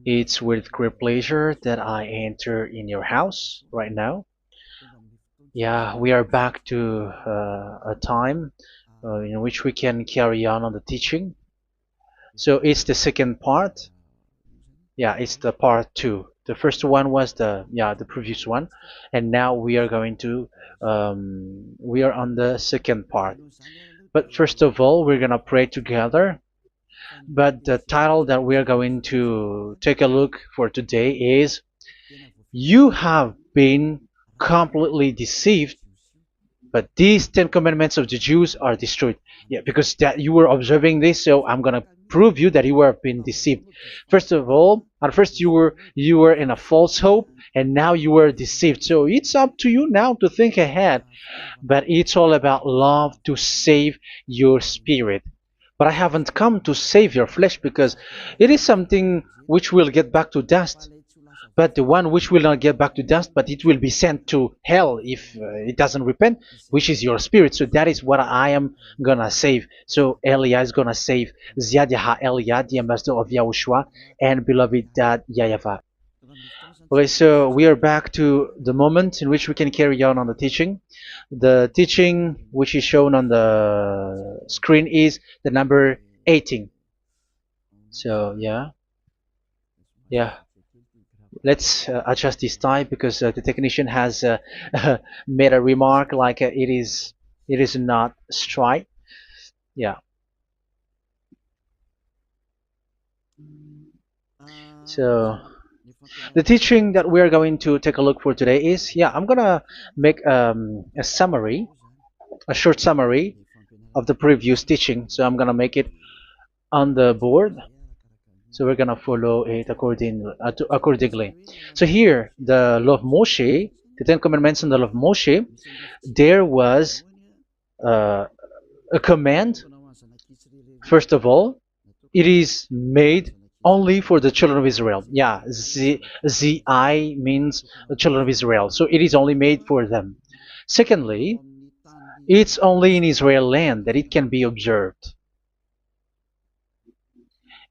It's with great pleasure that I enter in your house right now. Yeah, we are back to a time in which we can carry on the teaching. So it's the second part. Yeah, it's the part two. The first one was the previous one, and now we are going to we are on the second part. But first of all, we're gonna pray together. But the title that we are going to take a look for today is "You have been completely deceived, but these Ten Commandments of the Jews are destroyed." Yeah, because that you were observing this, so I'm gonna prove you that you were been deceived. First of all, at first you were in a false hope, and now you were deceived. So it's up to you now to think ahead. But it's all about love to save your spirit. But I haven't come to save your flesh because it is something which will get back to dust. But the one which will not get back to dust, but it will be sent to hell if it doesn't repent, which is your spirit. So that is what I am gonna save. So Elia is gonna save Ziadiha Elia, the ambassador of Yahushua, and beloved dad YAHVAH. Okay, so we are back to the moment in which we can carry on the teaching. The teaching which is shown on the screen is the number 18. So yeah, let's adjust this time because the technician has made a remark like it is not straight. Yeah. So the teaching that we are going to take a look for today is, I'm gonna make a summary, a short summary of the previous teaching. So I'm gonna make it on the board. So we're gonna follow it accordingly. So here, the law of Moshe, the Ten Commandments and the law of Moshe, there was uh, a command. First of all, it is made only for the children of Israel. Yeah, Z-I means the children of Israel. So it is only made for them. Secondly, it's only in Israel land that it can be observed.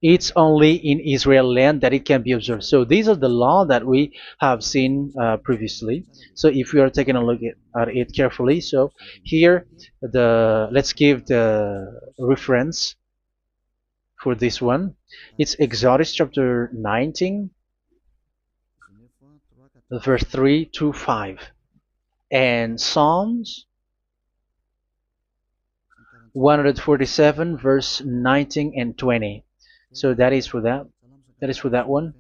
It's only in Israel land that it can be observed. So these are the law that we have seen previously. So if we are taking a look at it carefully, so here let's give the reference for this one. It's Exodus chapter 19, verse 3 to 5, and Psalms 147, verse 19 and 20. So that is for that. That is for that one.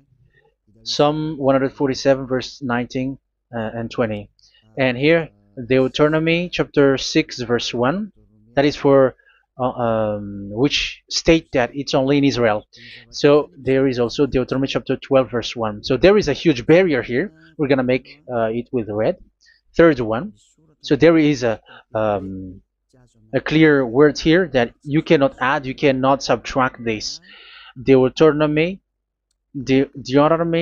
Psalm 147, verse 19 and 20. And here, Deuteronomy chapter 6, verse 1. That is for which state that it's only in Israel. So there is also Deuteronomy chapter 12, verse 1. So there is a huge barrier here. We're going to make it with red. Third one. So there is a clear word here that you cannot add, you cannot subtract this. Deuteronomy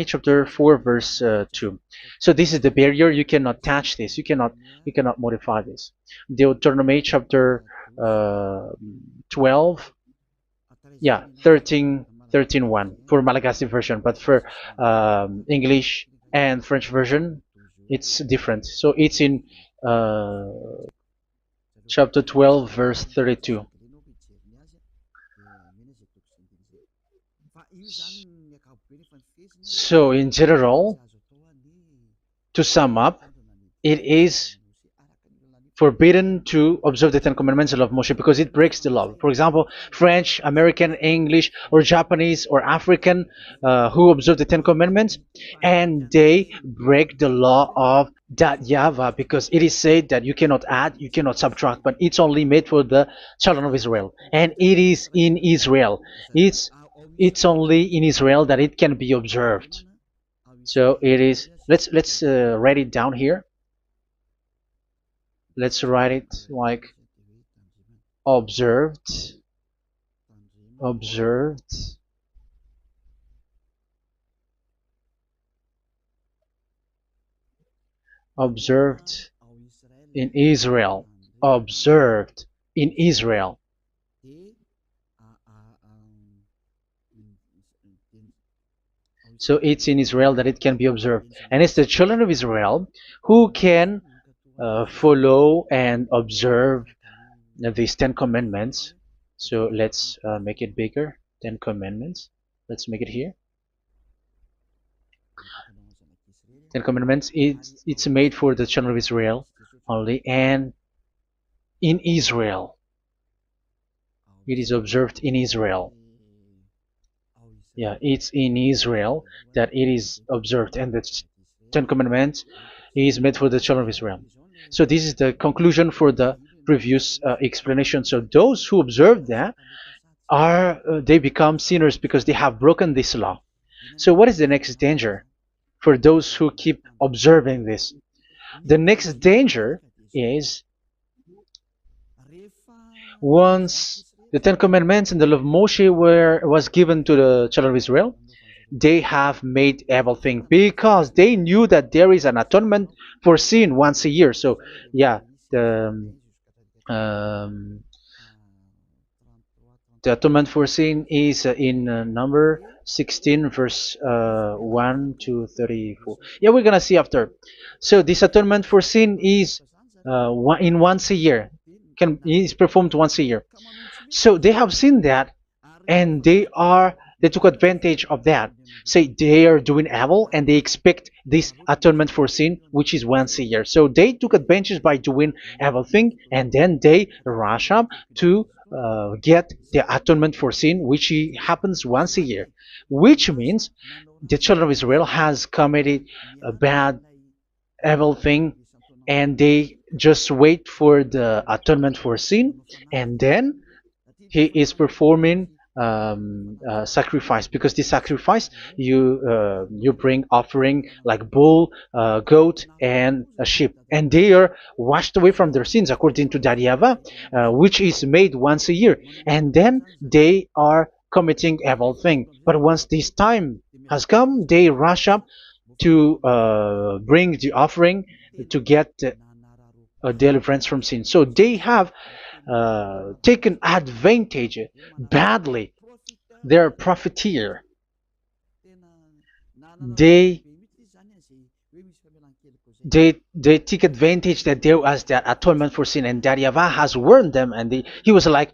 chapter 4, verse 2. So this is the barrier. You cannot touch this. You cannot modify this. Deuteronomy chapter 12, 13 1 for Malagasy version, but for English and French version, it's different. So it's in chapter 12, verse 32. So in general, to sum up, it is forbidden to observe the Ten Commandments and love Moshe because it breaks the law. For example, French, American, English, or Japanese or African who observe the Ten Commandments and they break the law of that YAHVAH because it is said that you cannot add, you cannot subtract, but it's only made for the children of Israel, and it is in Israel. It's only in Israel that it can be observed. So it is. Let's write it down here. Let's write it like observed, observed, observed in Israel, observed in Israel. So it's in Israel that it can be observed. And it's the children of Israel who can follow and observe these 10 commandments. So let's make it bigger. 10 commandments. Let's make it here. 10 commandments. It's made for the children of Israel only, and in Israel. It is observed in Israel. Yeah, it's in Israel that it is observed, and the Ten Commandments is made for the children of Israel. So this is the conclusion for the previous explanation. So those who observe that are they become sinners because they have broken this law. So what is the next danger for those who keep observing this? The next danger is once the Ten Commandments and the law of Moshe was given to the children of Israel, they have made everything because they knew that there is an atonement for sin once a year. So yeah, um, the atonement for sin is in number 16 verse 1 to 34. Yeah, we're gonna see after. So this atonement for sin is once a year, is performed once a year. So they have seen that, and they took advantage of that. Say they are doing evil and they expect this atonement for sin, which is once a year. So they took advantage by doing evil thing, and then they rush up to get the atonement for sin, which happens once a year, which means the children of Israel has committed a bad evil thing, and they just wait for the atonement for sin, and then he is performing sacrifice, because the sacrifice you bring offering like bull, goat, and a sheep, and they are washed away from their sins according to that YAHVAH, which is made once a year, and then they are committing evil thing. But once this time has come, they rush up to bring the offering to get deliverance from sin. So they have taken advantage badly. They're profiteer. They they take advantage that there was that atonement for sin, and that YAHVAH has warned them, and he was like,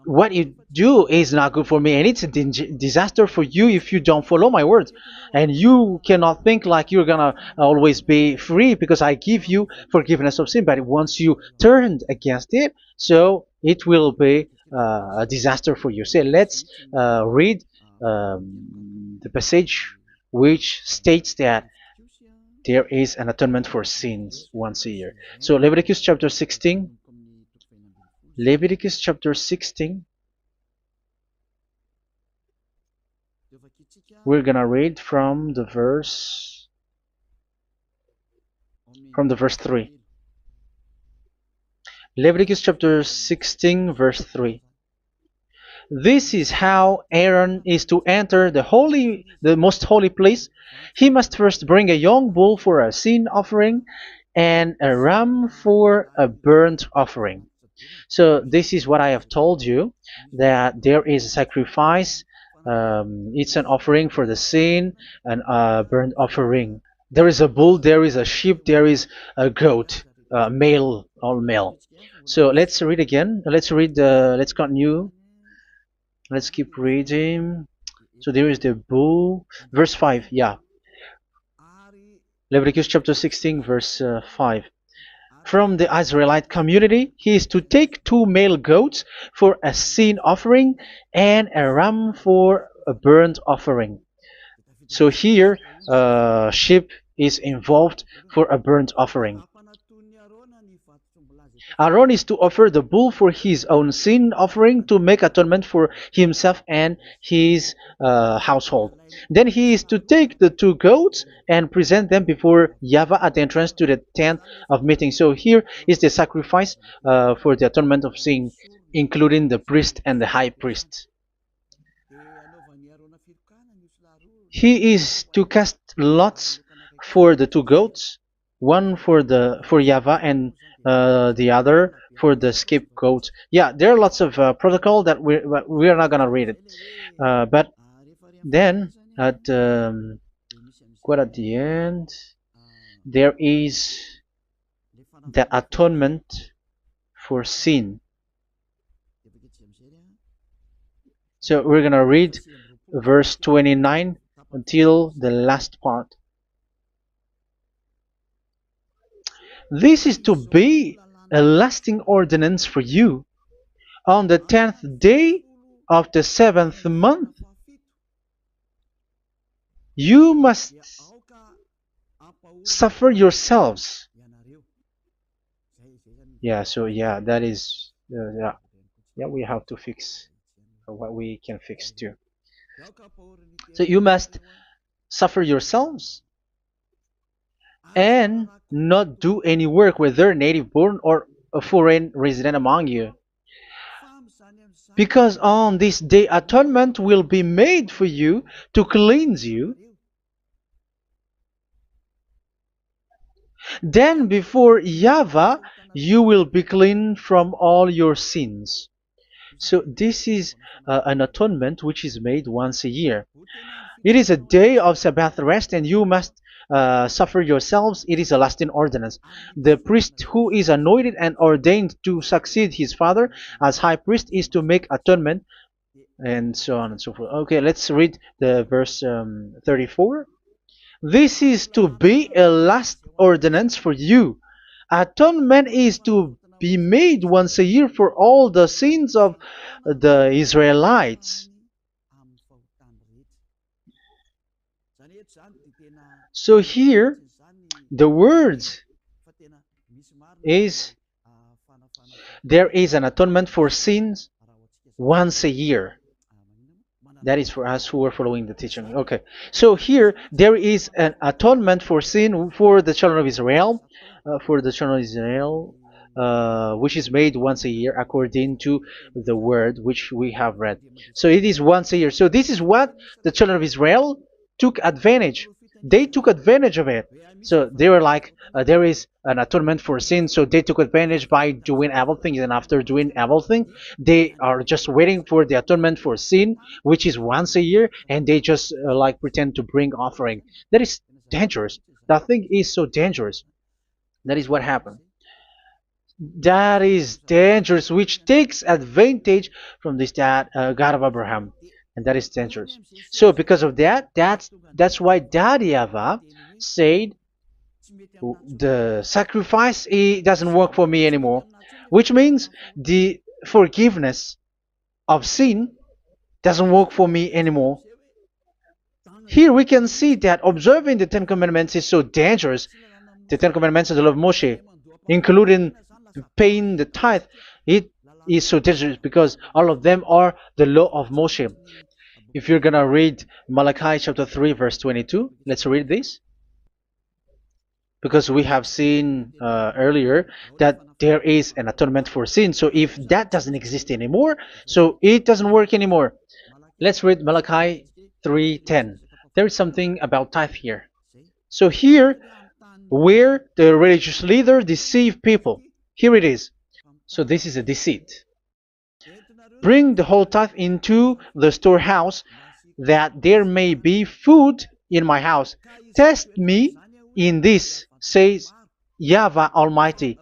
what you do is not good for me, and it's a disaster for you if you don't follow my words. And you cannot think like you're gonna always be free because I give you forgiveness of sin, but once you turned against it, so it will be a disaster for you. So let's read the passage which states that there is an atonement for sins once a year. So Leviticus chapter 16. Leviticus chapter 16. We're gonna read from the verse 3. Leviticus chapter 16 verse 3. This is how Aaron is to enter the most holy place. He must first bring a young bull for a sin offering and a ram for a burnt offering. So this is what I have told you, that there is a sacrifice. It's an offering for the sin, and a burnt offering. There is a bull, there is a sheep, there is a goat, male, all male. So let's read again. Let's continue. Let's keep reading. So there is the bull, verse 5. Yeah, Leviticus chapter 16 verse 5. From the Israelite community, he is to take 2 male goats for a sin offering and a ram for a burnt offering. So here, sheep is involved for a burnt offering. Aaron is to offer the bull for his own sin offering to make atonement for himself and his household. Then he is to take the 2 goats and present them before YAHVAH at the entrance to the tent of meeting. So here is the sacrifice for the atonement of sin, including the priest and the high priest. He is to cast lots for the 2 goats, one for YAHVAH and the other for the scapegoat. Yeah, there are lots of protocol that we are not gonna read it. But then at quite at the end, there is the atonement for sin. So we're gonna read verse 29 until the last part. This is to be a lasting ordinance for you. On the 10th day of the 7th month, you must suffer yourselves. Yeah, so yeah, that is, yeah, we have to fix what we can fix too. So you must suffer yourselves and not do any work, whether native born or a foreign resident among you. Because on this day atonement will be made for you to cleanse you. Then before YAHVAH you will be clean from all your sins. So this is an atonement which is made once a year. It is a day of Sabbath rest, and you must suffer yourselves. It is a lasting ordinance. The priest who is anointed and ordained to succeed his father as high priest is to make atonement, and so on and so forth. Okay, let's read the verse 34. This is to be a last ordinance for you. Atonement is to be made once a year for all the sins of the Israelites. So here, the words is there is an atonement for sins once a year. That is for us who are following the teaching. Okay, so here there is an atonement for sin for the children of Israel, which is made once a year according to the word which we have read. So it is once a year. So this is what the children of Israel took advantage. They took advantage of it. So they were like, there is an atonement for sin, so they took advantage by doing everything, and after doing everything, they are just waiting for the atonement for sin, which is once a year, and they just like pretend to bring offering. That is dangerous. That thing is so dangerous. That is what happened. That is dangerous, which takes advantage from this God of Abraham, and that is dangerous. So because of that, that's why YAHVAH said the sacrifice, it doesn't work for me anymore, which means the forgiveness of sin doesn't work for me anymore. Here we can see that observing the Ten Commandments is so dangerous. The Ten Commandments of the law of Moshe, including paying the tithe, it is so dangerous because all of them are the law of Moshe. If you're gonna read Malachi chapter 3 verse 22, let's read this. Because we have seen earlier that there is an atonement for sin. So if that doesn't exist anymore, so it doesn't work anymore. Let's read Malachi 3:10. There is something about tithe here. So here, where the religious leader deceived people, here it is. So this is a deceit. Bring the whole tithe into the storehouse, that there may be food in my house. Test me in this, says YAHVAH Almighty,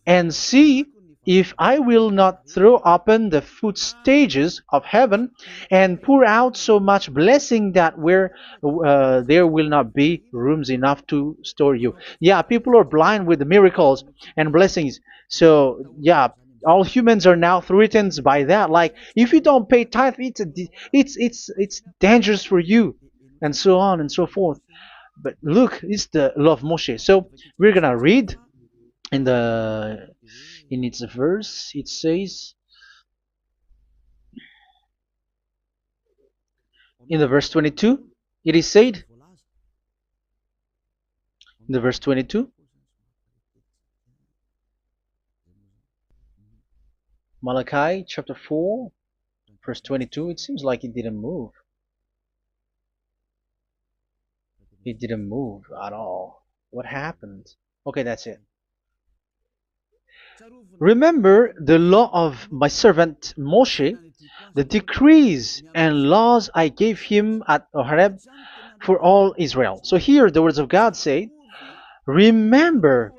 and see if I will not throw open the food stages of heaven and pour out so much blessing that where there will not be rooms enough to store you. Yeah, people are blind with the miracles and blessings. So yeah, all humans are now threatened by that. Like, if you don't pay tithe, it's dangerous for you, and so on and so forth. But look, it's the law of Moshe. So we're gonna read in its verse. It says in the verse 22. It is said in the verse 22. Malachi chapter 4 verse 22. It seems like it didn't move. It didn't move at all. What happened? Okay, that's it. Remember the law of my servant Moshe, the decrees and laws I gave him at Horeb for all Israel. So here the words of God say, remember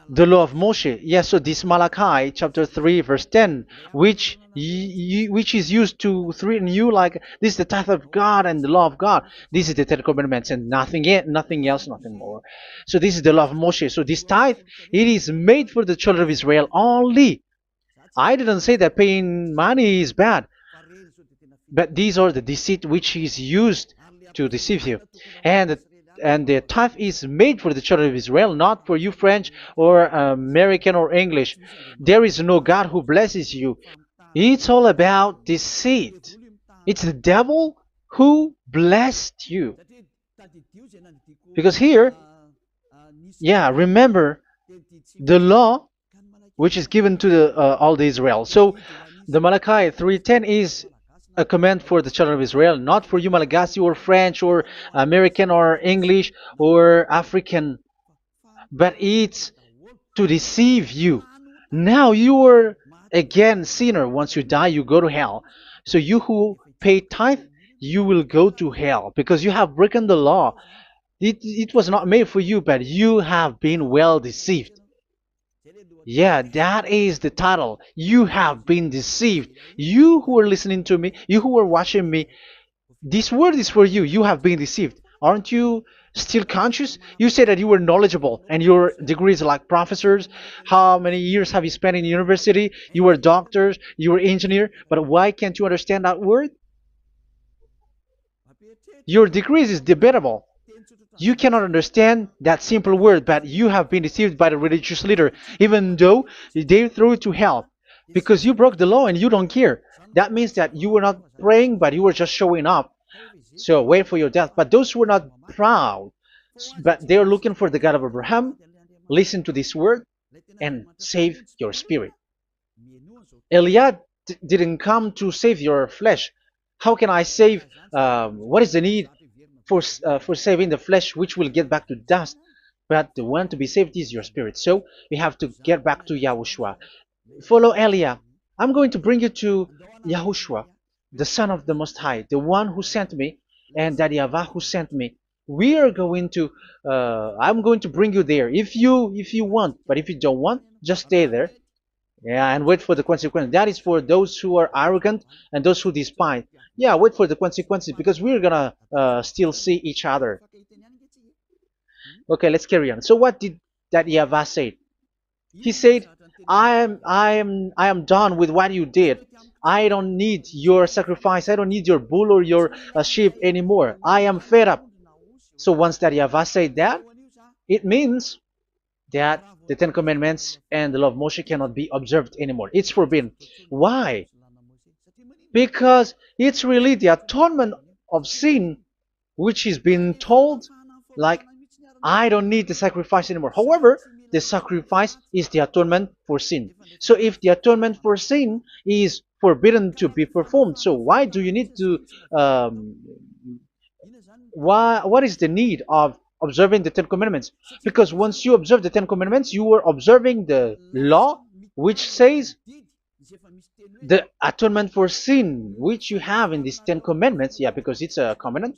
the law of Moshe. Yes, so this Malachi chapter 3 verse 10, which is used to threaten you like this is the tithe of God and the law of God. This is the Ten Commandments and nothing else, nothing more. So this is the law of Moshe. So this tithe, it is made for the children of Israel only. I didn't say that paying money is bad, but these are the deceit which is used to deceive you. And the tithe is made for the children of Israel, not for you French or American or English. There is no God who blesses you. It's all about deceit. It's the devil who blessed you. Because here, yeah, remember the law which is given to all the Israel. So the Malachi 3:10 is a command for the children of Israel, not for you Malagasy or French or American or English or African, but it's to deceive you. Now you are again sinner. Once you die, you go to hell. So you who pay tithe, you will go to hell because you have broken the law. It was not made for you, but you have been well deceived. Yeah, that is the title. You have been deceived. You who are listening to me, you who are watching me, this word is for you. You have been deceived. Aren't you still conscious? You say that you were knowledgeable and your degrees are like professors. How many years have you spent in university? You were doctors, you were engineer, but why can't you understand that word? Your degrees is debatable. You cannot understand that simple word, but you have been deceived by the religious leader, even though they threw you to hell because you broke the law and you don't care. That means that you were not praying, but you were just showing up. So wait for your death. But those who are not proud, but they are looking for the God of Abraham, listen to this word and save your spirit. Eliah didn't come to save your flesh. How can I save? What is the need for saving the flesh, which will get back to dust? But the one to be saved is your spirit. So we have to get back to Yahushua. Follow Eliah. I'm going to bring you to Yahushua, the Son of the Most High, the one who sent me, and that YAHVAH who sent me. We are going to. I'm going to bring you there if you want, but if you don't want, just stay there. Yeah, and wait for the consequences. That is for those who are arrogant and those who despise. Yeah, wait for the consequences because we're gonna still see each other. Okay, let's carry on. So what did that YAHVAH say? He said, I am done with what you did. I don't need your sacrifice. I don't need your bull or your sheep anymore. I am fed up. So once that YAHVAH said that, it means that the Ten Commandments and the law of Moshe cannot be observed anymore. It's forbidden. Why? Because it's really the atonement of sin which is being told, like, I don't need the sacrifice anymore. However, the sacrifice is the atonement for sin. So if the atonement for sin is forbidden to be performed, so why do you need to what is the need of observing the Ten Commandments? Because once you observe the Ten Commandments, you are observing the law which says the atonement for sin which you have in these Ten Commandments. Yeah, because it's a covenant.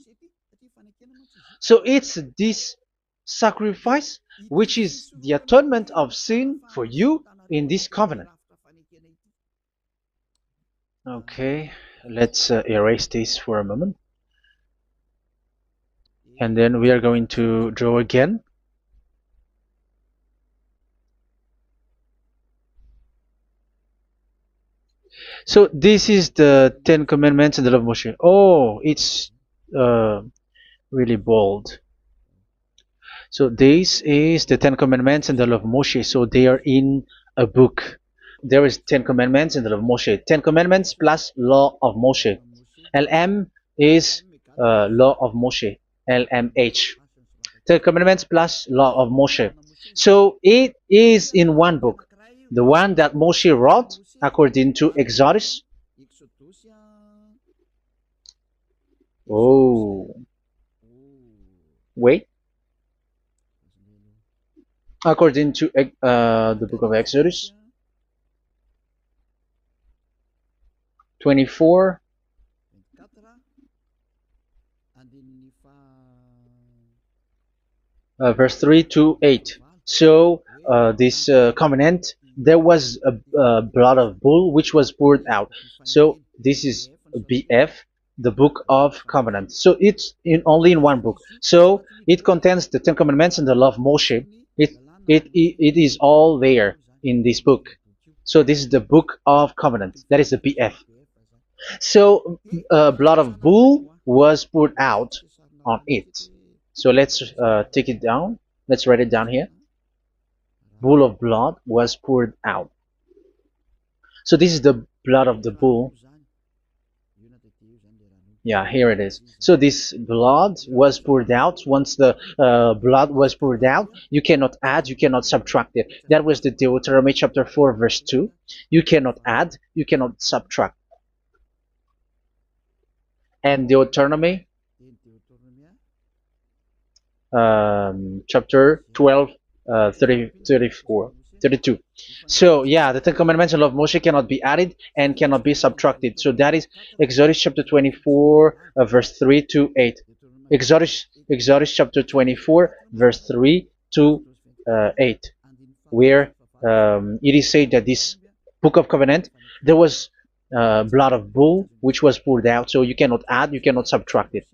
So it's this sacrifice which is the atonement of sin for you in this covenant. Okay, let's erase this for a moment. And then we are going to draw again. So this is the Ten Commandments and the law of Moshe. Oh, it's really bold. So this is the Ten Commandments and the law of Moshe. So they are in a book. There is Ten Commandments and the law of Moshe. Ten Commandments plus law of Moshe. LM is law of Moshe. LMH. Ten Commandments plus law of Moshe. So it is in one book. The one that Moshe wrote according to Exodus. Oh, wait. According to the book of Exodus 24, verse 3 to 8. So this covenant, there was a blood of bull which was poured out. So this is BF, the book of covenant. So it's only in one book. So it contains the Ten Commandments and the law of Moshe. It is all there in this book. So this is the book of covenant. That is the BF. So blood of bull was poured out on it. So let's take it down. Let's write it down here. Bull of blood was poured out. So this is the blood of the bull. Yeah, here it is. So this blood was poured out. Once the blood was poured out, you cannot add, you cannot subtract it. That was the Deuteronomy chapter 4, verse 2. You cannot add, you cannot subtract. And Deuteronomy chapter 12, 32. So yeah, the Ten Commandments and law of Moshe cannot be added and cannot be subtracted. So that is Exodus chapter 24, verse 3 to 8. Exodus chapter 24, verse 3 to 8, where it is said that this book of covenant, there was blood of bull which was poured out. So you cannot add, you cannot subtract it.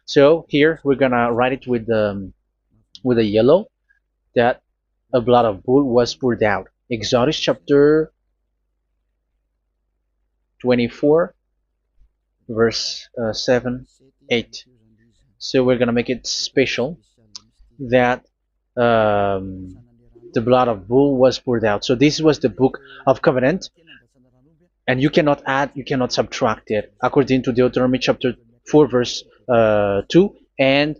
So here we're gonna write it with a yellow, that a blood of bull was poured out. Exodus chapter 24, verse 7, 8. So we're gonna make it special that the blood of bull was poured out. So this was the book of covenant, and you cannot add, you cannot subtract it, according to Deuteronomy chapter 4, verse 2 and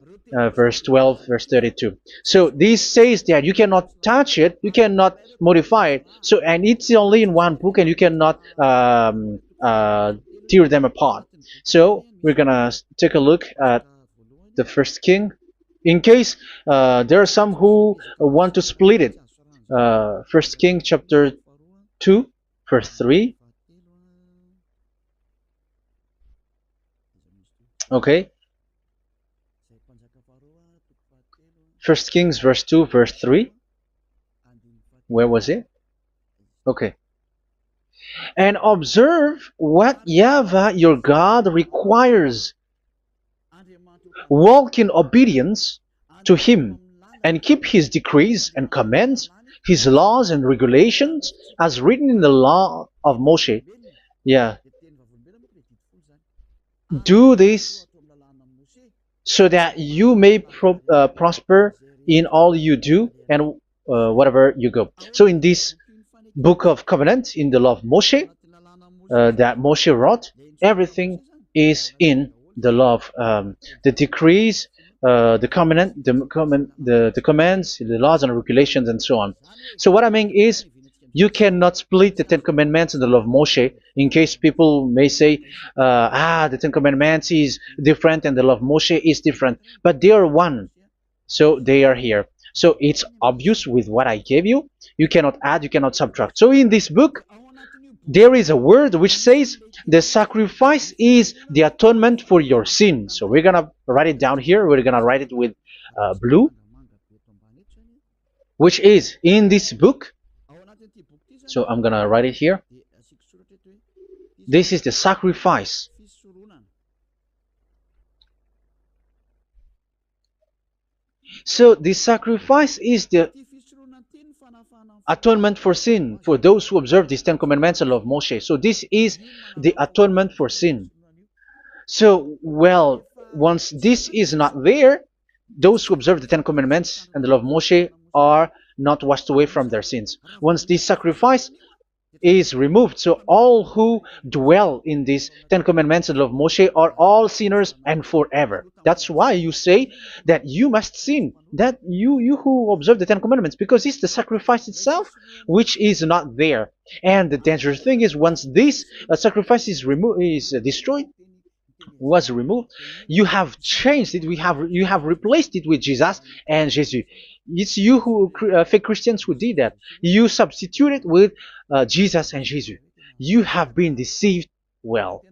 verse 12, verse 32. So this says that you cannot touch it, you cannot modify it. So, and it's only in one book, and you cannot tear them apart. So we're gonna take a look at the first king. In case there are some who want to split it. First King chapter 2, verse 3. Okay. First Kings verse 2, verse 3. Where was it? Okay. And observe what YAHVAH your God requires. Walk in obedience to Him, and keep His decrees and commands, His laws and regulations, as written in the law of Moshe. Yeah. Do this so that you may prosper in all you do and whatever you go. So in this book of covenant, in the law of Moshe, that Moshe wrote, everything is in the law of the decrees, the covenant, the commands, the laws and regulations, and so on. So what I mean is, you cannot split the Ten Commandments and the law of Moshe. In case people may say, the Ten Commandments is different and the law of Moshe is different, but they are one. So they are here. So it's obvious with what I gave you. You cannot add, you cannot subtract. So in this book, there is a word which says the sacrifice is the atonement for your sin. So we're gonna write it down here. We're gonna write it with blue, which is in this book. So I'm gonna write it here. This is the sacrifice. So the sacrifice is the atonement for sin for those who observe these Ten Commandments and law of Moshe. So this is the atonement for sin. So, well, once this is not there, those who observe the Ten Commandments and the law of Moshe are not washed away from their sins. Once this sacrifice is removed, so all who dwell in these Ten Commandments and law of Moshe are all sinners and forever. That's why you say that you must sin, that you who observe the Ten Commandments, because it's the sacrifice itself which is not there. And the dangerous thing is, once this sacrifice is destroyed, was removed, you have changed it. You have replaced it with Jesus and Jesus. It's you who fake Christians who did that. You substituted with Jesus and Jesus. You have been deceived well.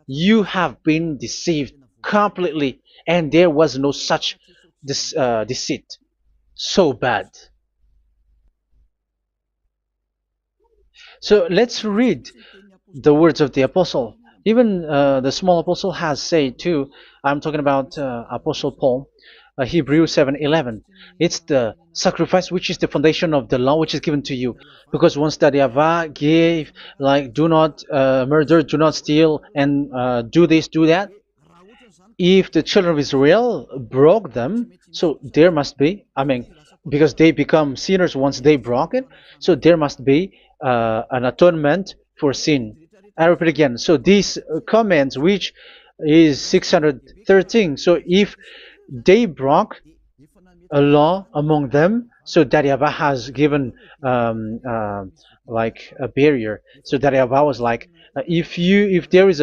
You have been deceived completely, and there was no such deceit. So bad. So let's read the words of the apostle. Even the small apostle has said too. I'm talking about Apostle Paul, Hebrews 7:11. It's the sacrifice which is the foundation of the law which is given to you. Because once that YAHVAH gave, like, do not murder, do not steal, and do this, do that, if the children of Israel broke them, so there must be, I mean, because they become sinners once they broke it, so there must be an atonement for sin. I repeat again. So these commands, which is 613, so if they broke a law among them, so that YAHVAH has given like a barrier. So that YAHVAH was like, if there is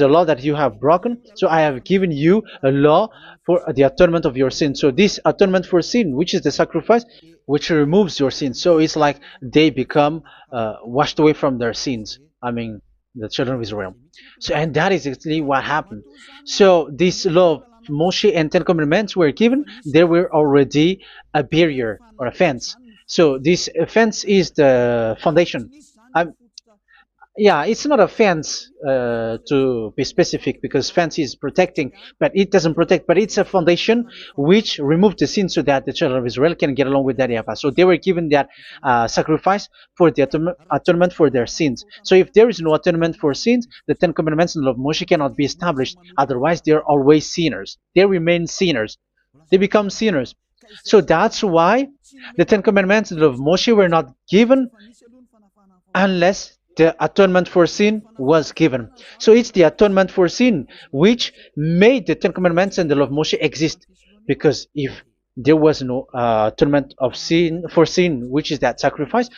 a law that you have broken, so I have given you a law for the atonement of your sin. So this atonement for sin, which is the sacrifice, which removes your sin. So it's like they become washed away from their sins. I mean, the children of Israel. So, and that is exactly what happened. So this law of Moshe and Ten Commandments were given. There were already a barrier or a fence. So this fence is the foundation. I'm, yeah, it's not a fence to be specific, because fence is protecting, but it doesn't protect. But it's a foundation which removed the sin so that the children of Israel can get along with that YAHVAH. So they were given that sacrifice for the atonement for their sins. So if there is no atonement for sins, the Ten Commandments and the law of Moshe cannot be established. Otherwise, they are always sinners. They remain sinners. They become sinners. So that's why the Ten Commandments and the law of Moshe were not given unless the atonement for sin was given. So it's the atonement for sin which made the Ten Commandments and the law of Moshe exist. Because if there was no atonement of sin for sin, which is that sacrifice,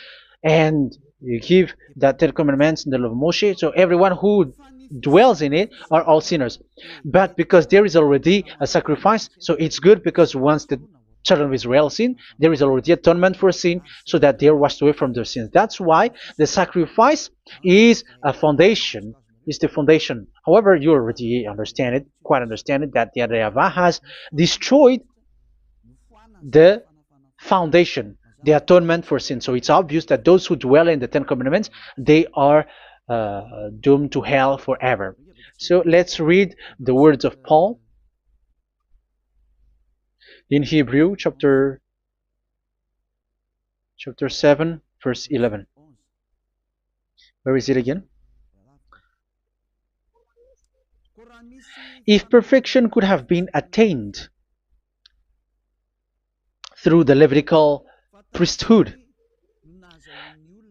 and you give that Ten Commandments and the law of Moshe, so everyone who dwells in it are all sinners. But because there is already a sacrifice, so it's good, because once the children of Israel sin, there is already atonement for sin, so that they are washed away from their sins. That's why the sacrifice is a foundation, is the foundation. However, you already understand it, quite understand it, that the YAHVAH has destroyed the foundation, the atonement for sin. So it's obvious that those who dwell in the Ten Commandments, they are doomed to hell forever. So let's read the words of Paul in Hebrew chapter 7 verse 11. Where is it again? If perfection could have been attained through the Levitical priesthood,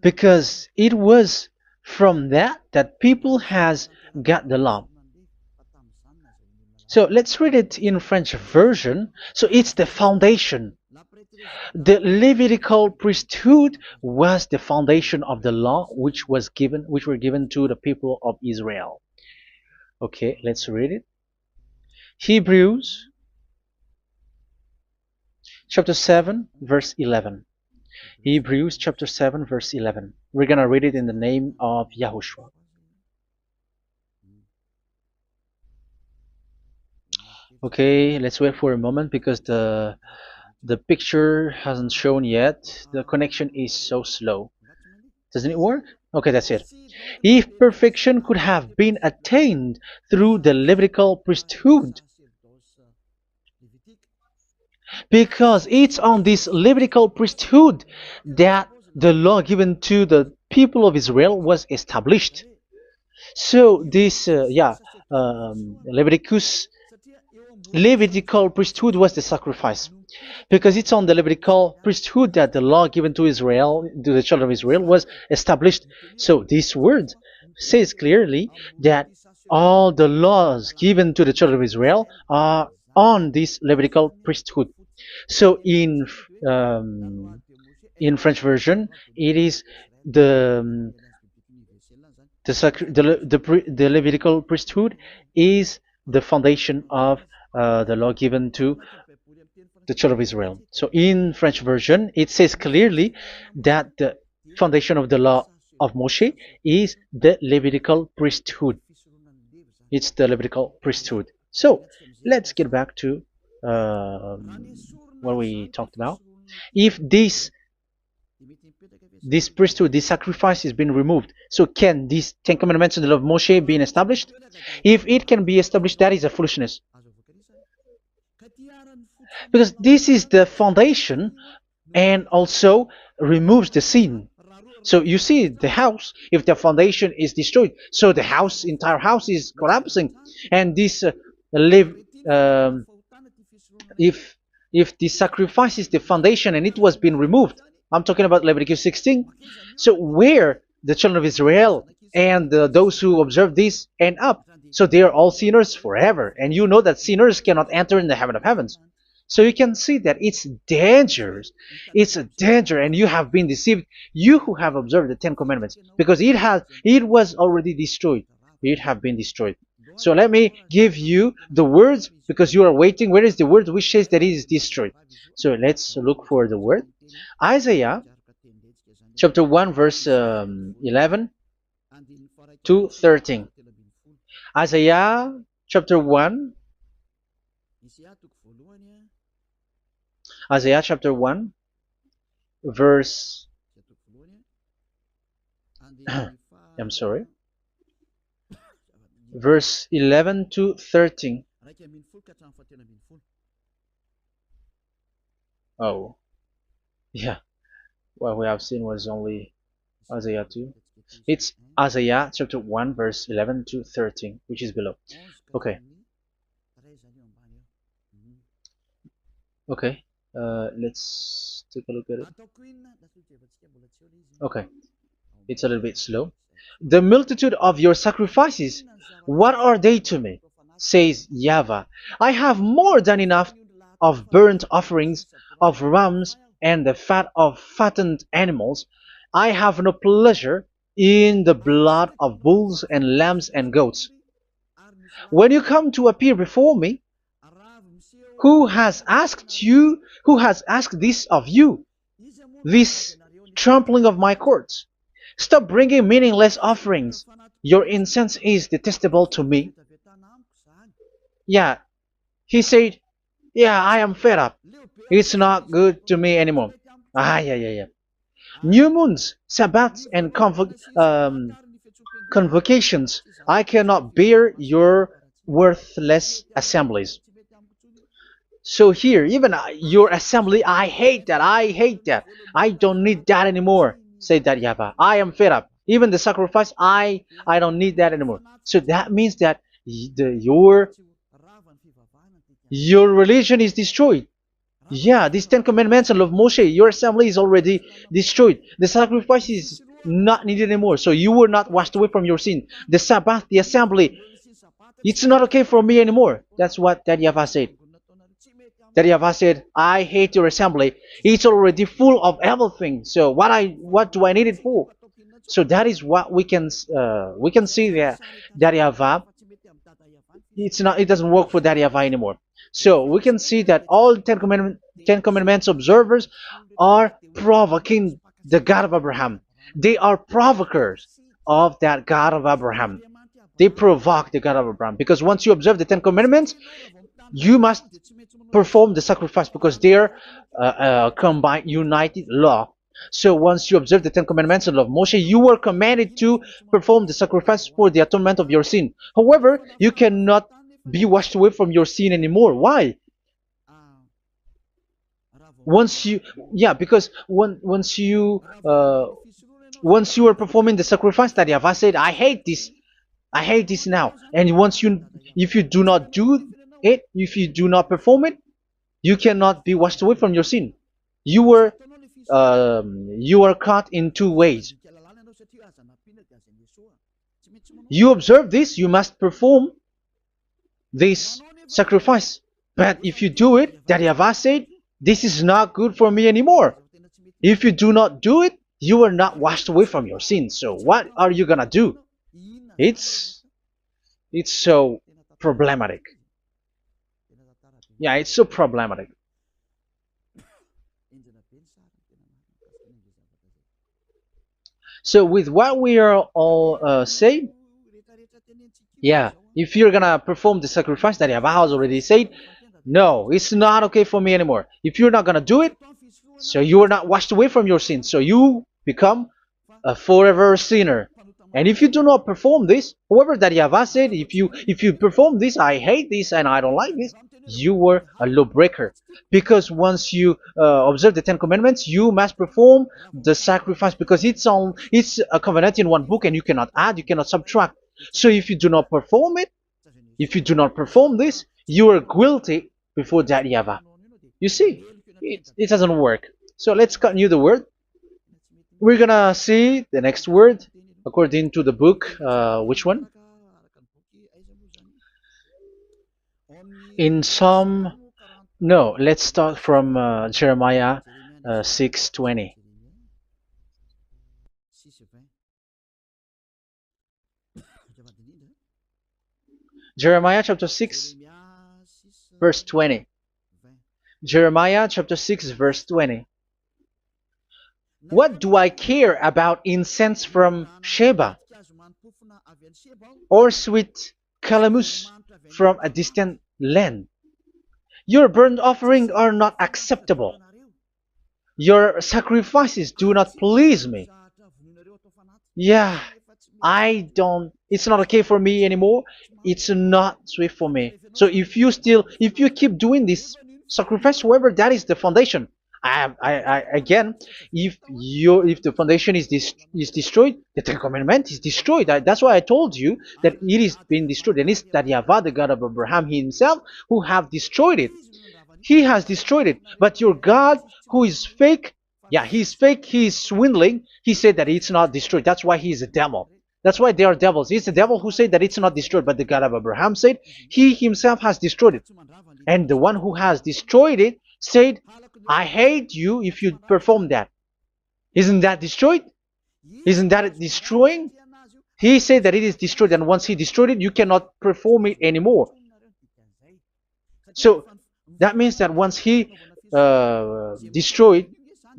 because it was from that people has got the law. So let's read it in French version. So it's the foundation. The Levitical priesthood was the foundation of the law which were given to the people of Israel. Okay, let's read it. Hebrews chapter 7 verse 11. Hebrews chapter 7 verse 11. We're gonna read it in the name of YAHOSHUAH. Okay, let's wait for a moment, because the picture hasn't shown yet. The connection is so slow. Doesn't it work? Okay, that's it. If perfection could have been attained through the Levitical priesthood, because it's on this Levitical priesthood that the law given to the people of Israel was established. So this, Levitical priesthood was the sacrifice, because it's on the Levitical priesthood that the law given to Israel, to the children of Israel, was established. So this word says clearly that all the laws given to the children of Israel are on this Levitical priesthood. So in French version, it is the Levitical priesthood is the foundation of the law given to the children of Israel. So in French version, it says clearly that the foundation of the law of Moshe is the Levitical priesthood. It's the Levitical priesthood. So let's get back to what we talked about. If this priesthood, this sacrifice is being removed, so can these Ten Commandments of the law of Moshe be established? If it can be established, that is a foolishness. Because this is the foundation and also removes the sin. So you see the house, if the foundation is destroyed, so the house, entire house is collapsing. And this live, um, if the sacrifice is the foundation and it was being removed, I'm talking about Leviticus 16. So where the children of Israel and those who observe this end up, so they are all sinners forever. And you know that sinners cannot enter in the heaven of heavens. So you can see that it's dangerous. It's a danger, and you have been deceived. You who have observed the Ten Commandments, because it was already destroyed. It have been destroyed. So let me give you the words, because you are waiting. Where is the word which says that it is destroyed? So let's look for the word. Isaiah chapter 1 verse 11 to 13. Isaiah chapter 1. Isaiah chapter 1 verse I'm sorry, verse 11 to 13. Oh, yeah, what we have seen was only Isaiah 2. It's Isaiah chapter 1 verse 11 to 13, which is below. Okay. Okay. Let's take a look at it. Okay. It's a little bit slow. The multitude of your sacrifices, what are they to me? Says YAHVAH. I have more than enough of burnt offerings, of rams, and the fat of fattened animals. I have no pleasure in the blood of bulls and lambs and goats. When you come to appear before me, who has asked this of you, this trampling of my courts? Stop bringing meaningless offerings. Your incense is detestable to me. Yeah, he said, yeah, I am fed up. It's not good to me anymore. Yeah. New moons, Sabbaths, and convocations. I cannot bear your worthless assemblies. So here, even your assembly, I hate that. I hate that. I don't need that anymore. Say that, YAHVAH. I am fed up. Even the sacrifice, I don't need that anymore. So that means that your religion is destroyed. Yeah, these Ten Commandments and law of Moshe, your assembly is already destroyed. The sacrifice is not needed anymore. So you were not washed away from your sin. The Sabbath, the assembly, it's not okay for me anymore. That's what that YAHVAH said. That YAHVAH said, I hate your assembly. It's already full of everything. So what do I need it for? So that is what we can see there. That YAHVAH, it doesn't work for that YAHVAH anymore. So we can see that all Ten Commandments observers are provoking the God of Abraham. They are provokers of that God of Abraham. They provoke the God of Abraham, because once you observe the Ten Commandments, you must perform the sacrifice, because they are combined, united law. So once you observe the Ten Commandments and law of Moshe, you were commanded to perform the sacrifice for the atonement of your sin. However, you cannot be washed away from your sin anymore. Why? Because once you are performing the sacrifice, that YAHVAH said, I hate this now. And if you do not do it, if you do not perform it, you cannot be washed away from your sin. You are caught in two ways. You observe this, you must perform this sacrifice. But if you do it, that YAHVAH said, this is not good for me anymore. If you do not do it, you are not washed away from your sins. So what are you gonna do? It's so problematic. Yeah, it's so problematic. So with what we are all saying, yeah, if you're gonna perform the sacrifice that Yahweh has already said, no, it's not okay for me anymore. If you're not gonna do it, so you are not washed away from your sins, so you become a forever sinner. And if you do not perform this, whoever that Yahweh said, if you perform this, I hate this and I don't like this, you were a lawbreaker. Because once you observe the Ten Commandments, you must perform the sacrifice because it's a covenant in one book and you cannot add, you cannot subtract. So if you do not perform it, if you do not perform this, you are guilty before that Yahweh. You see, it doesn't work. So let's continue the word. We're gonna see the next word according to the book. Which one? In Psalm. No, let's start from Jeremiah 6:20. Jeremiah chapter 6, verse 20. Jeremiah chapter 6, verse 20. What do I care about incense from Sheba or sweet calamus from a distant land? Your burnt offerings are not acceptable. Your sacrifices do not please me. Yeah, it's not okay for me anymore. It's not sweet for me. So if you keep doing this sacrifice, however, that is the foundation. Again, if the foundation is destroyed, the Ten Commandment is destroyed. That's why I told you that it is being destroyed, and it's that Yahweh, the God of Abraham himself, who have destroyed it. He has destroyed it. But your God, who is fake, yeah, he's fake, he's swindling. He said that it's not destroyed. That's why he is a devil. That's why they are devils. It's the devil who said that it's not destroyed, but the God of Abraham said he himself has destroyed it. And the one who has destroyed it said, I hate you if you perform that. Isn't that destroyed? Isn't that destroying? He said that it is destroyed, and once he destroyed it, you cannot perform it anymore. So that means that once he destroyed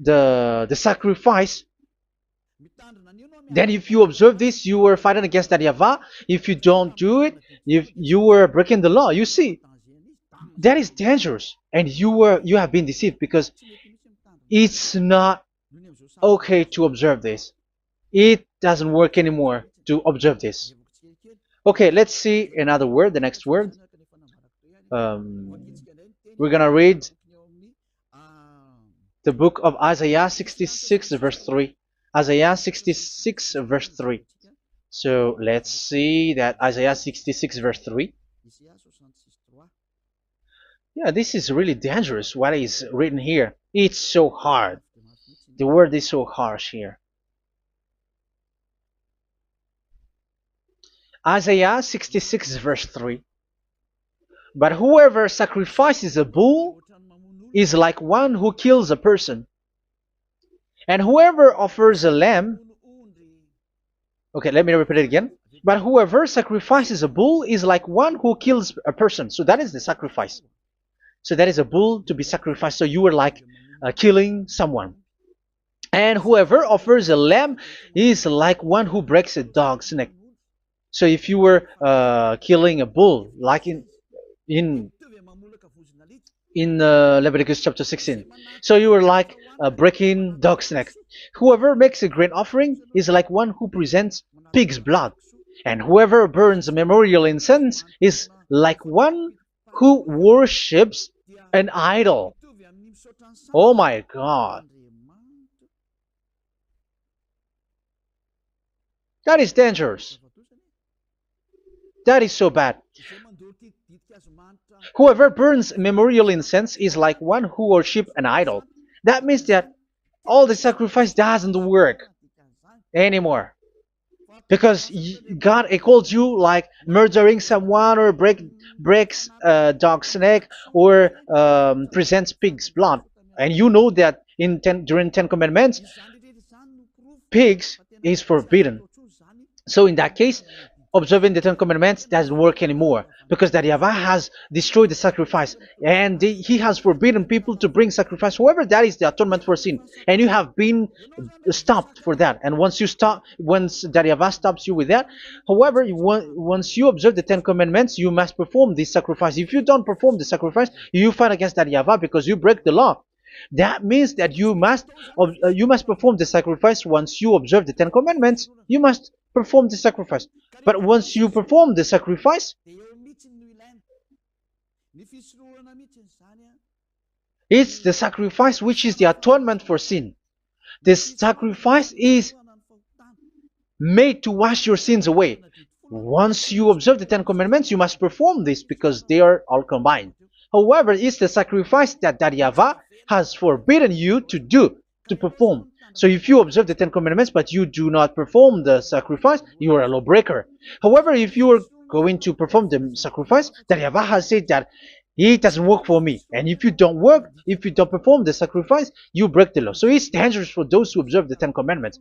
the sacrifice, then if you observe this, you were fighting against that Yahweh. If you don't do it, if you were breaking the law, you see, that is dangerous, and you have been deceived because it's not okay to observe this. It doesn't work anymore to observe this. Okay, let's see another word, the next word. We're gonna read the book of Isaiah 66 verse 3. Isaiah 66 verse 3. So let's see that Isaiah 66 verse 3. Yeah, this is really dangerous what is written here. It's so hard. The word is so harsh here. Isaiah 66 verse 3. But whoever sacrifices a bull is like one who kills a person. And whoever offers a lamb... Okay, let me repeat it again. But whoever sacrifices a bull is like one who kills a person. So that is the sacrifice. So that is a bull to be sacrificed. So you were like killing someone. And whoever offers a lamb is like one who breaks a dog's neck. So if you were killing a bull, like in Leviticus chapter 16, so you were like breaking dog's neck. Whoever makes a grain offering is like one who presents pig's blood. And whoever burns a memorial incense is like one who worships an idol. Oh my God. That is dangerous. That is so bad. Whoever burns memorial incense is like one who worships an idol. That means that all the sacrifice doesn't work anymore. Because God calls you like murdering someone or breaks a dog's neck or presents pig's blood. And you know that during 10 Commandments, pigs is forbidden. So in that case, observing the Ten Commandments doesn't work anymore because that Yahweh has destroyed the sacrifice and he has forbidden people to bring sacrifice. However, that is the atonement for sin, and you have been stopped for that. And once you stop, once that Yahweh stops you with that, however, once you observe the Ten Commandments, you must perform this sacrifice. If you don't perform the sacrifice, you fight against that Yahweh because you break the law. That means that you must perform the sacrifice. Once you observe the Ten Commandments, you must perform the sacrifice. But once you perform the sacrifice, it's the sacrifice which is the atonement for sin. This sacrifice is made to wash your sins away. Once you observe the Ten Commandments, you must perform this because they are all combined. However, it's the sacrifice that Yahweh has forbidden you to do, to perform. So if you observe the Ten Commandments but you do not perform the sacrifice, you are a lawbreaker. However, if you are going to perform the sacrifice, that Yahweh has said that it doesn't work for me. And if you don't perform the sacrifice, you break the law. So it's dangerous for those who observe the Ten Commandments.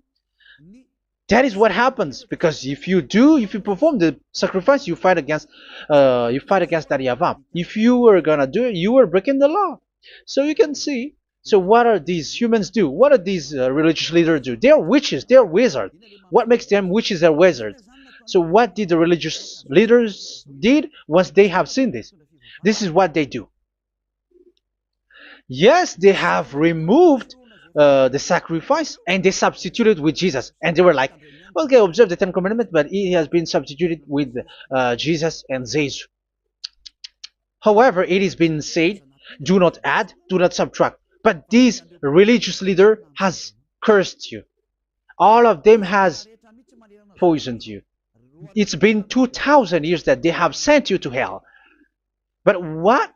That is what happens, because if you perform the sacrifice, you fight against that Yahweh. If you were gonna do it, you were breaking the law. So you can see. So what are these humans do? What are these religious leaders do? They are witches. They are wizards. What makes them witches or wizards? So what did the religious leaders did once they have seen this? This is what they do. Yes, they have removed the sacrifice and they substituted with Jesus. And they were like, okay, observe the Ten Commandments, but it has been substituted with Jesus and Jesus. However, it has been said, do not add, do not subtract. But this religious leader has cursed you. All of them has poisoned you. It's been 2,000 years that they have sent you to hell. But what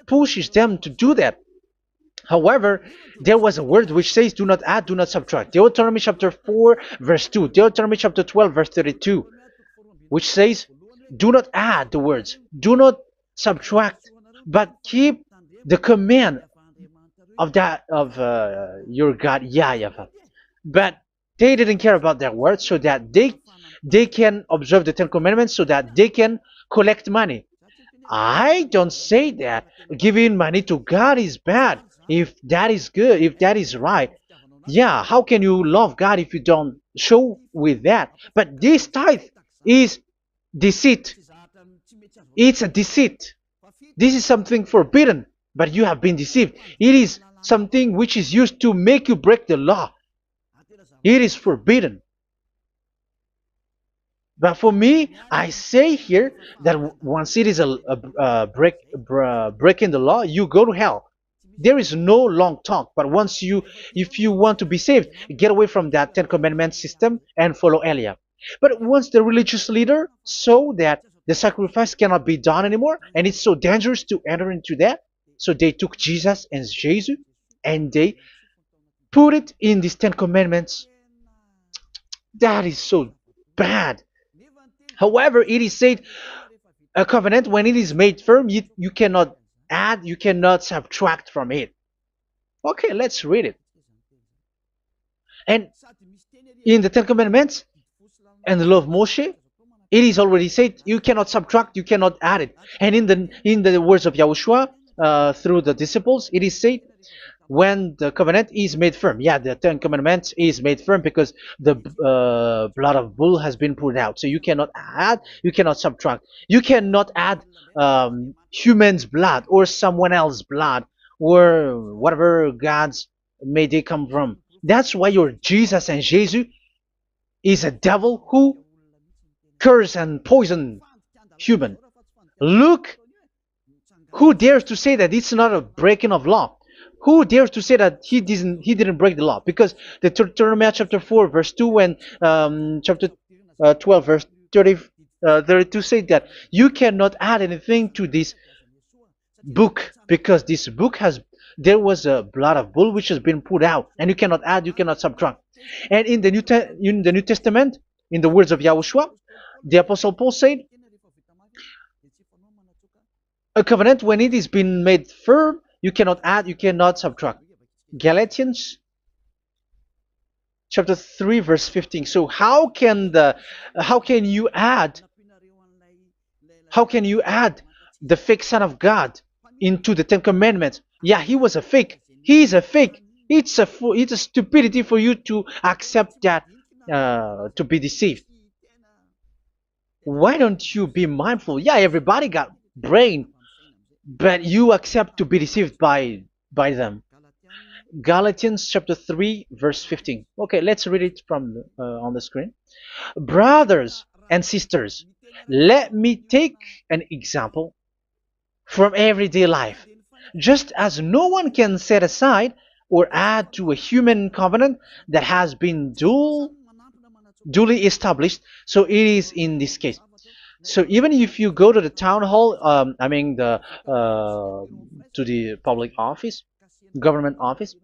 pushes them to do that? However, there was a word which says, do not add, do not subtract. Deuteronomy chapter 4, verse 2. Deuteronomy chapter 12, verse 32. Which says, do not add the words. Do not subtract. But keep the command of your God, YAHVAH. But they didn't care about their words, so that they can observe the Ten Commandments, so that they can collect money. I don't say that giving money to God is bad. If that is good, if that is right, yeah, how can you love God if you don't show with that? But this tithe is deceit. It's a deceit. This is something forbidden, but you have been deceived. It is something which is used to make you break the law. It is forbidden. But for me, I say here that once it is breaking the law, you go to hell. There is no long talk. But if you want to be saved, get away from that Ten Commandments system and follow Eliah. But once the religious leader saw that the sacrifice cannot be done anymore, and it's so dangerous to enter into that, so they took Jesus and Jesus and they put it in these Ten Commandments. That is so bad. However, it is said a covenant, when it is made firm, you cannot add, you cannot subtract from it. Okay, let's read it. And in the Ten Commandments and the law of Moshe, it is already said you cannot subtract, you cannot add it. And in the words of YAHOSHUAH through the disciples, it is said when the covenant is made firm. Yeah, the Ten Commandments is made firm because the blood of bull has been poured out. So you cannot add, you cannot subtract. You cannot add human's blood or someone else's blood or whatever gods may they come from. That's why your Jesus and Jesus is a devil who curse and poison human. Look, who dares to say that it's not a breaking of law? Who dares to say that he didn't break the law? Because the Deuteronomy chapter 4 verse 2 and chapter 12 verse 32 say that you cannot add anything to this book, because this book there was a blood of bull which has been put out, and you cannot add, you cannot subtract. And in the New Testament, in the words of YAHOSHUAH, the Apostle Paul said, a covenant, when it is been made firm, you cannot add, you cannot subtract. Galatians chapter 3 verse 15. So how can you add How can you add the fake Son of God into the Ten Commandments? Yeah, he was a fake. He is a fake. It's a stupidity for you to accept that, to be deceived. Why don't you be mindful? Yeah, everybody got brain, but you accept to be deceived by them. Galatians chapter 3 verse 15. Okay, let's read it from on the screen. Brothers and sisters, let me take an example from everyday life. Just as no one can set aside or add to a human covenant that has been duly established, so it is in this case. So even if you go to the town hall, I mean to the public office, government office,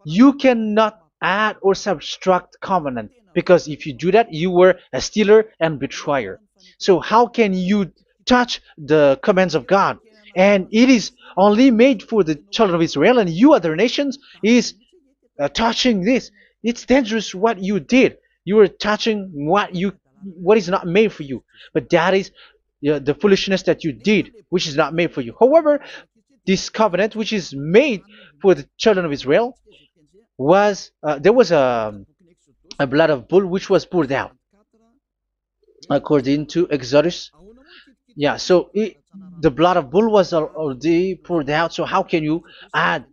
you cannot add or subtract covenant, because if you do that, you were a stealer and betrayer. So how can you touch the commands of God? And it is only made for the children of Israel, and you other nations is touching this. It's dangerous what you did. You are touching what is not made for you. But that is the foolishness that you did, which is not made for you. However, this covenant, which is made for the children of Israel, was there was a blood of bull which was poured out according to Exodus. Yeah, so the blood of bull was already poured out. So add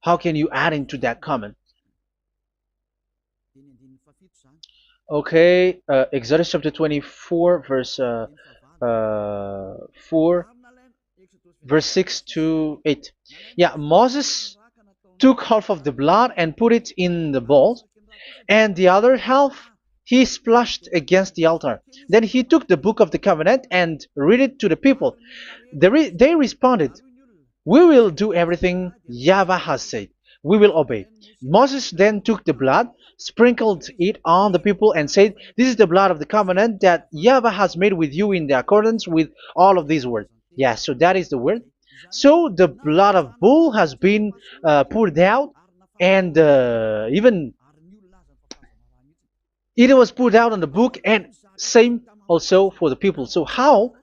how can you add into that comment? Okay, Exodus chapter 24 verse 4 verse 6 to 8. Yeah, Moses took half of the blood and put it in the bowl, and the other half he splashed against the altar. Then he took the book of the covenant and read it to the people. They responded, "We will do everything YAHVAH has said. We will obey." Moses then took the blood, sprinkled it on the people, and said, "This is the blood of the covenant that YAHVAH has made with you in the accordance with all of these words." Yeah, so that is the word. So the blood of bull has been poured out, and even it was poured out on the book, and same also for the people. So how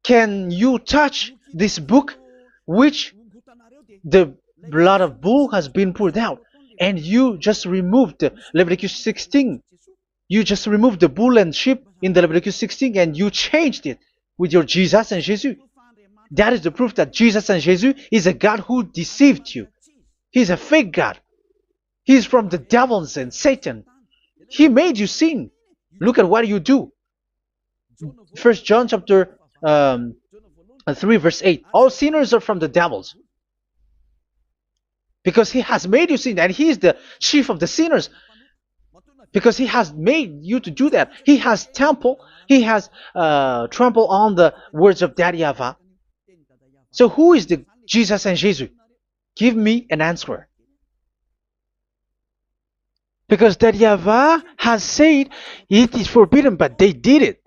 can you touch this book which the blood of bull has been poured out, and you just removed Leviticus 16? You just removed the bull and sheep in the Leviticus 16, and you changed it with your Jesus and Jesus. That is the proof that Jesus and Jesus is a God who deceived you. He's a fake God. He's from the devils and Satan. He made you sin. Look at what you do. First John chapter 3 verse 8. All sinners are from the devils, because he has made you sin, and he is the chief of the sinners, because he has made you to do that. He has trampled on the words of Daddy YAHVAH. So who is the Jesus and Jesus? Give me an answer. Because Daddy YAHVAH has said it is forbidden, but they did it.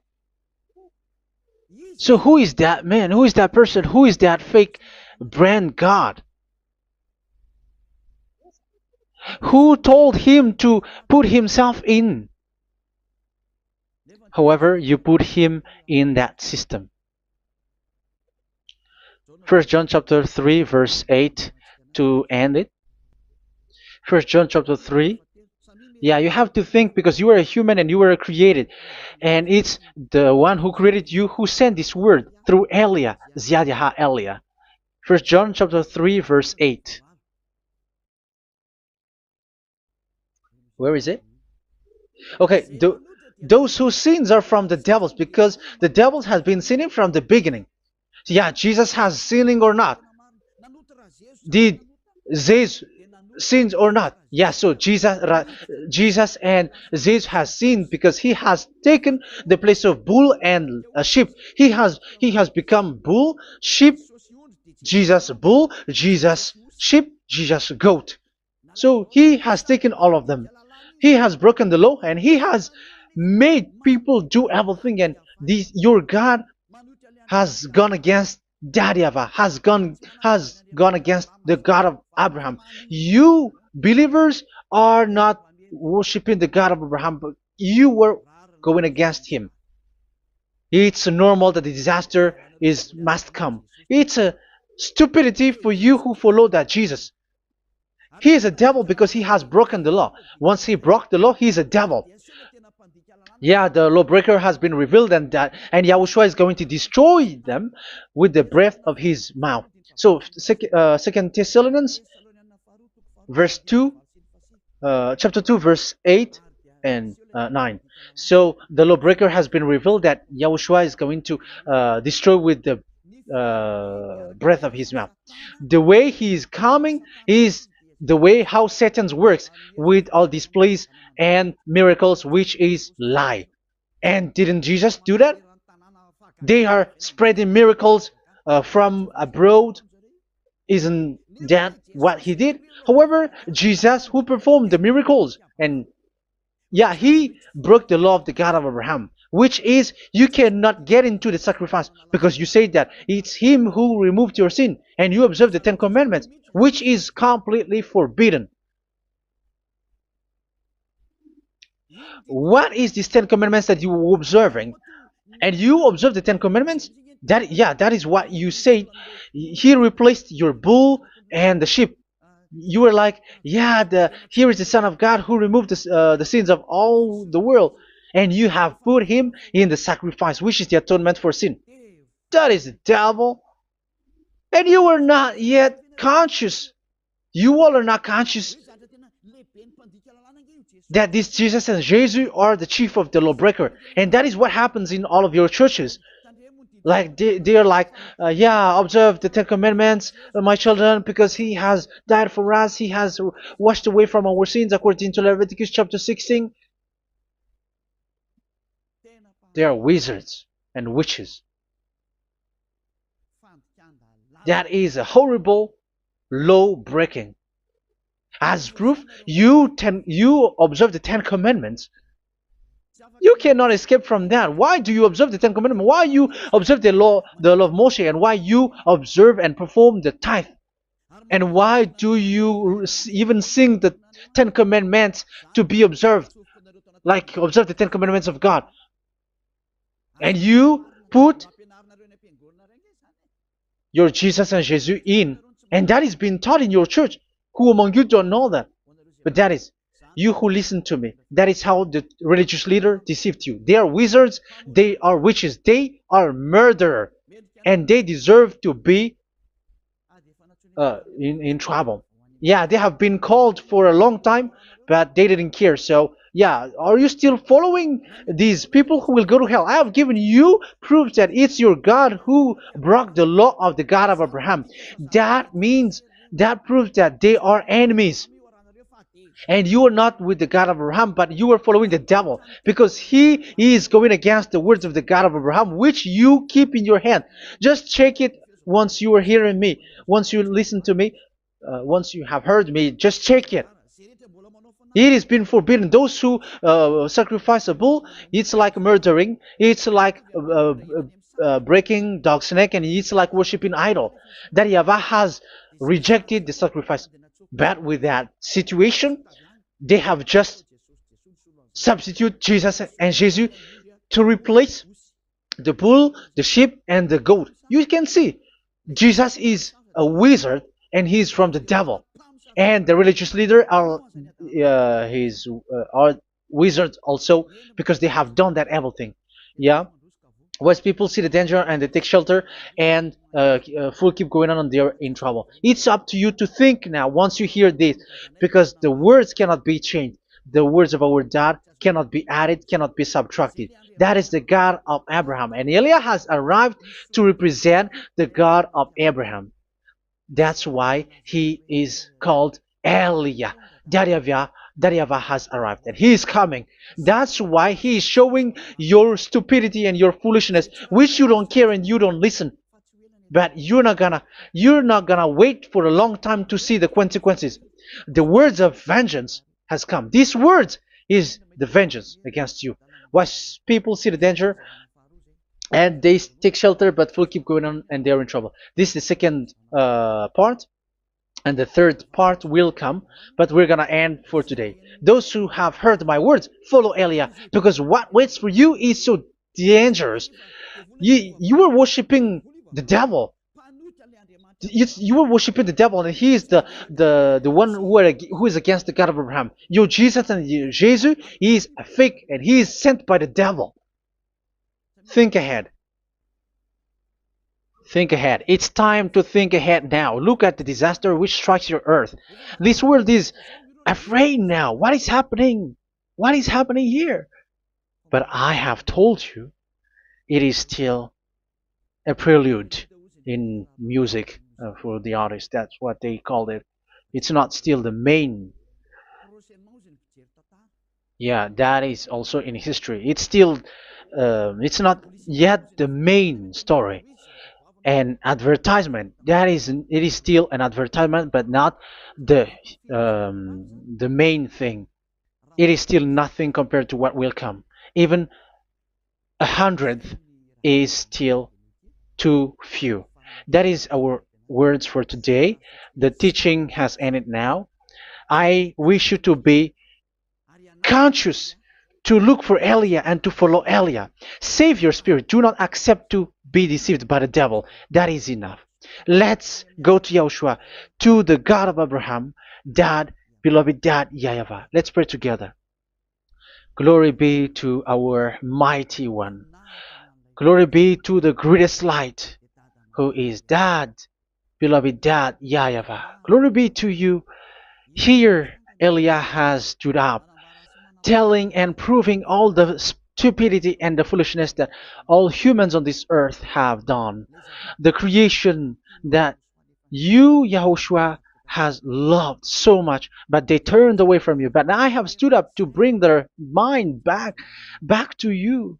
So who is that man? Who is that person? Who is that fake brand God? Who told him to put himself in? However, you put him in that system. First John chapter 3 verse 8 to end it. First John chapter 3. Yeah, you have to think, because you are a human and you were created. And it's the one who created you who sent this word through Elia, Ziadiha Elia. First John chapter 3 verse 8. Where is it? Okay, those whose sins are from the devils, because the devils has been sinning from the beginning. Yeah, Jesus has sinning or not? Did Jesus sins or not? Yeah, so Jesus and Jesus has sinned, because he has taken the place of bull and a sheep. He has become bull, sheep, Jesus bull, Jesus sheep, Jesus goat. So he has taken all of them. He has broken the law, and he has made people do everything, and your God has gone against Daddy YAHVAH, has gone against the God of Abraham. You believers are not worshiping the God of Abraham, but you were going against him. It's normal that the disaster is must come. It's a stupidity for you who follow that Jesus. He is a devil because he has broken the law. Once he broke the law, he is a devil. Yeah, the lawbreaker has been revealed, and Yahushua is going to destroy them with the breath of his mouth. So, Second Thessalonians, verse 2, chapter 2, verse 8 and 9. So the lawbreaker has been revealed that Yahushua is going to destroy with the breath of his mouth. The way he is coming is the way how Satan works with all displays and miracles, which is lie. And didn't Jesus do that? They are spreading miracles from abroad. Isn't that what he did? However, Jesus, who performed the miracles, and yeah, he broke the law of the God of Abraham, which is you cannot get into the sacrifice because you say that it's him who removed your sin, and you observe the Ten Commandments, which is completely forbidden. What is these Ten Commandments that you were observing? And you observe the Ten Commandments? That is what you said. He replaced your bull and the sheep. You were like, yeah, here is the Son of God who removed the sins of all the world, and you have put him in the sacrifice, which is the atonement for sin. That is the devil. And you are not yet conscious. You all are not conscious that this Jesus and Jesus are the chief of the lawbreaker. And that is what happens in all of your churches. Like they're like, yeah, observe the Ten Commandments, my children, because he has died for us. He has washed away from our sins according to Leviticus chapter 16. They are wizards and witches. That is a horrible law breaking. As proof, you observe the Ten Commandments. You cannot escape from that. Why do you observe the Ten Commandments? Why you observe the law of Moshe, and why you observe and perform the tithe? And why do you even sing the Ten Commandments to be observed? Like observe the Ten Commandments of God. And you put your Jesus and Jesus in. And that is being taught in your church. Who among you don't know that? But that is you who listen to me. That is how the religious leader deceived you. They are wizards. They are witches. They are murderers. And they deserve to be in trouble. Yeah, they have been called for a long time, but they didn't care. So, yeah, are you still following these people who will go to hell? I have given you proof that it's your God who broke the law of the God of Abraham. That proves that they are enemies. And you are not with the God of Abraham, but you are following the devil, because he is going against the words of the God of Abraham, which you keep in your hand. Just check it once you are hearing me, once you listen to me, once you have heard me, just check it. It has been forbidden. Those who sacrifice a bull, it's like murdering, it's like breaking dog's neck, and it's like worshiping idol. That YAHVAH has rejected the sacrifice. But with that situation, they have just substitute Jesus and Jesus to replace the bull, the sheep, and the goat. You can see Jesus is a wizard, and he is from the devil. And the religious leader are wizards also, because they have done that evil thing. Yeah. Once people see the danger and they take shelter, and full keep going on, and they're in trouble. It's up to you to think now once you hear this, because the words cannot be changed. The words of our God cannot be added, cannot be subtracted. That is the God of Abraham, and Eliah has arrived to represent the God of Abraham. That's why he is called Eliah. YAHVAH has arrived, and he is coming. That's why he is showing your stupidity and your foolishness, which you don't care and you don't listen. But you're not gonna wait for a long time to see the consequences. The words of vengeance has come. These words is the vengeance against you. Once people see the danger and they take shelter, but will keep going on, and they're in trouble. This is the second part. And the third part will come, but we're gonna end for today. Those who have heard my words, follow Eliah, because what waits for you is so dangerous. You were worshiping the devil. You were worshiping the devil, and he is the one who is against the God of Abraham. Your Jesus and your Jesus, he is a fake, and he is sent by the devil. Think ahead. Think ahead. It's time to think ahead now. Look at the disaster which strikes your earth. This world is afraid now. What is happening? What is happening here? But I have told you, it is still a prelude in music for the artist. That's what they called it. It's not still the main. Yeah, that is also in history. It's still, it's not yet the main story. And advertisement, that is, it is still an advertisement, but not the main thing. It is still nothing compared to what will come. Even a hundredth is still too few. That is our words for today. The teaching has ended now. I wish you to be conscious, to look for Elia and to follow Elia. Save your spirit. Do not accept to be deceived by the devil. That is enough. Let's go to Yahushua, to the God of Abraham, Dad, beloved Dad, YAHVAH. Let's pray together. Glory be to our mighty one. Glory be to the greatest light, who is Dad, beloved Dad, YAHVAH. Glory be to you. Here, Elia has stood up, telling and proving all the stupidity and the foolishness that all humans on this earth have done. The creation that you, Yahushua, has loved so much, but they turned away from you. But I have stood up to bring their mind back to you.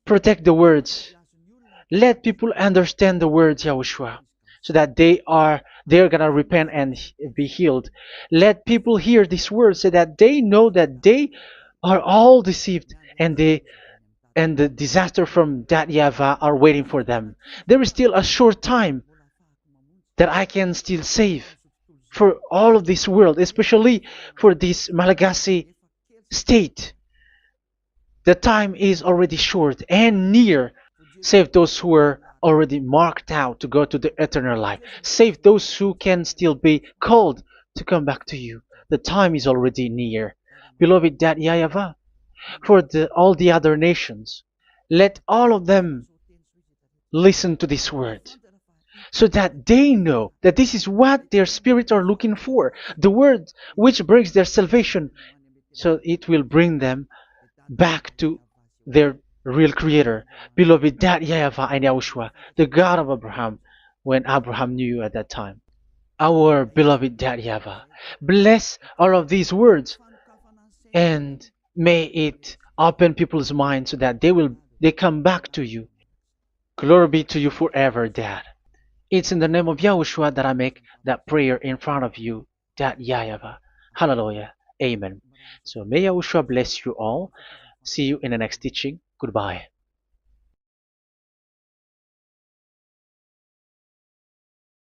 Protect the words. Let people understand the words, Yahushua, so that they're gonna repent and be healed. Let people hear these words so that they know that they are all deceived, and the disaster from that YAHVAH are waiting for them. There is still a short time that I can still save for all of this world, especially for this Malagasy state. The time is already short and near. Save those who are already marked out to go to the eternal life. Save those who can still be called to come back to you. The time is already near. Beloved Dad YAHVAH, for all the other nations, let all of them listen to this word, so that they know that this is what their spirits are looking for. The word which brings their salvation, so it will bring them back to their real creator, beloved Dad YAHVAH and Yahushua, the God of Abraham, when Abraham knew you at that time. Our beloved Dad YAHVAH, bless all of these words, and may it open people's minds so that they come back to you. Glory be to you forever, Dad. It's in the name of Yahushua that I make that prayer in front of you, Dad YAHVAH. Hallelujah. Amen. So may Yahushua bless you all. See you in the next teaching. Goodbye.